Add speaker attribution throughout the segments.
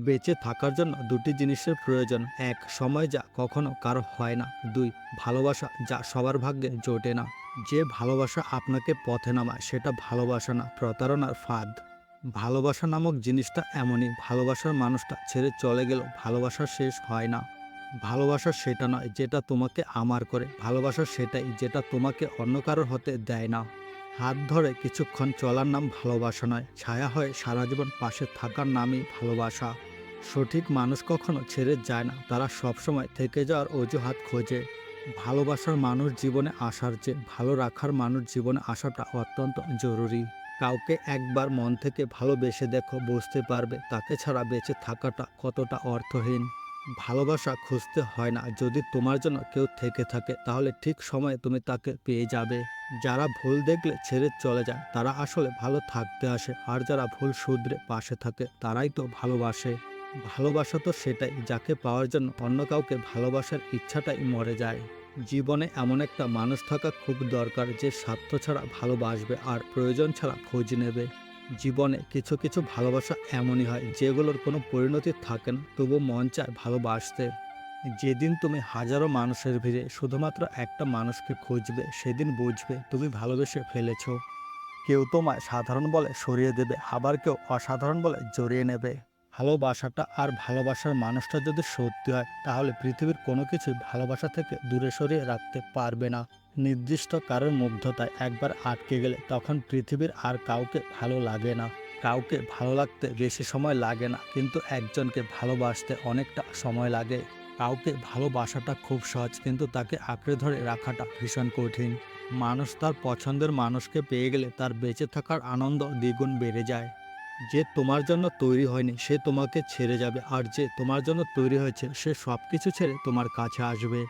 Speaker 1: বেঁচে থাকার জন্য দুটি জিনিসের প্রয়োজন। এক, সময় যা কখনো কারো হয় না। দুই, ভালোবাসা যা সবার ভাগ্যে জোটে না। যে ভালোবাসা আপনাকে পথে নামায় সেটা ভালোবাসা না, প্রতারণার ফাঁদ। ভালোবাসা নামক জিনিসটা এমনই, ভালোবাসার মানুষটা ছেড়ে চলে গেলেও ভালোবাসা শেষ হয় না। ভালোবাসা সেটা নয় যেটা তোমাকে আমার করে, ভালোবাসা সেটাই যেটা তোমাকে অন্য কারোর হতে দেয় না। হাত ধরে কিছুক্ষণ চলার নাম ভালোবাসা নয়, ছায়া হয়ে সারা জীবন পাশে থাকার নামই ভালোবাসা। সঠিক মানুষ কখনো ছেড়ে যায় না, তারা সবসময় থেকে যাওয়ার অজুহাত খোঁজে। ভালোবাসার মানুষ জীবনে আসার চেয়ে ভালো রাখার মানুষ জীবনে আসাটা অত্যন্ত জরুরি। কাউকে একবার মন থেকে ভালোবেসে দেখো, বুঝতে পারবে তাকে ছাড়া বেঁচে থাকাটা কতটা অর্থহীন। ভালোবাসা খুঁজতে হয় না, যদি তোমার জন্য কেউ থেকে থাকে তাহলে ঠিক সময়ে তুমি তাকে পেয়ে যাবে। যারা ভুল দেখলে ছেড়ে চলে যায় তারা আসলে ভালো থাকতে আসে, আর যারা ভুল শুধরে পাশে থাকে তারাই তো ভালোবাসে। ভালোবাসা তো সেটাই যাকে পাওয়ার জন্য অন্য কাউকে ভালোবাসার ইচ্ছাটাই মরে যায়। জীবনে এমন একটা মানুষ থাকা খুব দরকার যে স্বার্থ ছাড়া ভালোবাসবে আর প্রয়োজন ছাড়া খোঁজ নেবে। জীবনে কিছু কিছু ভালোবাসা এমনই হয় যেগুলোর কোনো পরিণতি থাকে না, তবু মন চায় ভালোবাসতে। যেদিন তুমি হাজারো মানুষের ভিড়ে শুধুমাত্র একটা মানুষকে খুঁজবে, সেদিন বুঝবে তুমি ভালোবেসে ফেলেছো। কেউ তোমায় সাধারণ বলে সরিয়ে দেবে, আবার কেউ অসাধারণ বলে জড়িয়ে নেবে। ভালোবাসাটা আর ভালোবাসার মানুষটা যদি সত্যি হয় তাহলে পৃথিবীর কোনো কিছুই ভালোবাসা থেকে দূরে সরিয়ে রাখতে পারবে না। নির্দিষ্ট কারোর মুগ্ধতায় একবার আটকে গেলে তখন পৃথিবীর আর কাউকে ভালো লাগে না। কাউকে ভালো লাগতে বেশি সময় লাগে না, কিন্তু একজনকে ভালোবাসতে অনেকটা সময় লাগে। কাউকে ভালোবাসাটা খুব সহজ, কিন্তু তাকে আঁকড়ে ধরে রাখাটা ভীষণ কঠিন। মানুষ তার পছন্দের মানুষকে পেয়ে গেলে তার বেঁচে থাকার আনন্দ দ্বিগুণ বেড়ে যায়। যে তোমার জন্য তৈরি হয়নি সে তোমাকে ছেড়ে যাবে, আর যে তোমার জন্য তৈরি হয়েছে সে সব কিছু ছেড়ে তোমার কাছে আসবে।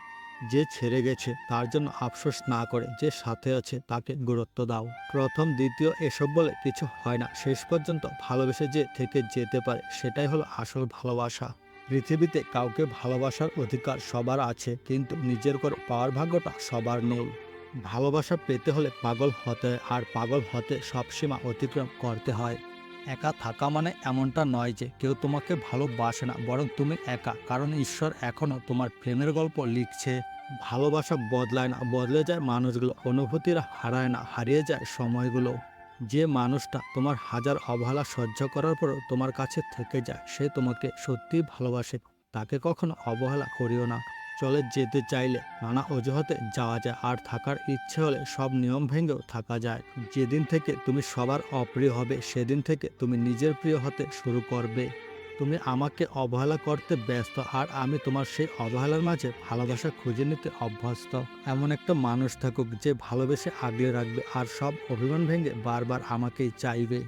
Speaker 1: যে ছেড়ে গেছে তার জন্য আফসোস না করে যে সাথে আছে তাকে গুরুত্ব দাও। প্রথম দ্বিতীয় এসব বলে কিছু হয় না, শেষ পর্যন্ত ভালোবেসে যে থেকে যেতে পারে সেটাই হলো আসল ভালোবাসা। পৃথিবীতে কাউকে ভালোবাসার অধিকার সবার আছে, কিন্তু নিজের করে পাওয়ার ভাগ্যটা সবার নেই। ভালোবাসা পেতে হলে পাগল হতে হয়, আর পাগল হতে সব সীমা অতিক্রম করতে হয়। একা থাকা মানে এমনটা নয় যে কেউ তোমাকে ভালোবাসে না, বরং তুমি একা কারণ ঈশ্বর এখনও তোমার প্রেমের গল্প লিখছে। ভালোবাসা বদলায় না, বদলে যায় মানুষগুলো। অনুভূতিরা হারায় না, হারিয়ে যায় সময়গুলো। যে মানুষটা তোমার হাজার অবহেলা সহ্য করার পরও তোমার কাছে থেকে যায় সে তোমাকে সত্যিই ভালোবাসে। তাকে কখনো অবহেলা করিও না। চলে যেতে চাইলে নানা অজুহাতে যাওয়া যায়, আর থাকার ইচ্ছে হলে সব নিয়ম ভেঙেও থাকা যায়। যেদিন থেকে তুমি সবার অপ্রিয় হবে সেদিন থেকে তুমি নিজের প্রিয় হতে শুরু করবে। তুমি আমাকে অবহেলা করতে ব্যস্ত, আর আমি তোমার সেই অবহেলার মাঝে ভালোবাসা খুঁজে নিতে অভ্যস্ত। এমন একটা মানুষ থাকুক যে ভালোবেসে আগলে রাখবে আর সব অভিমান ভেঙে বারবার আমাকেই চাইবে।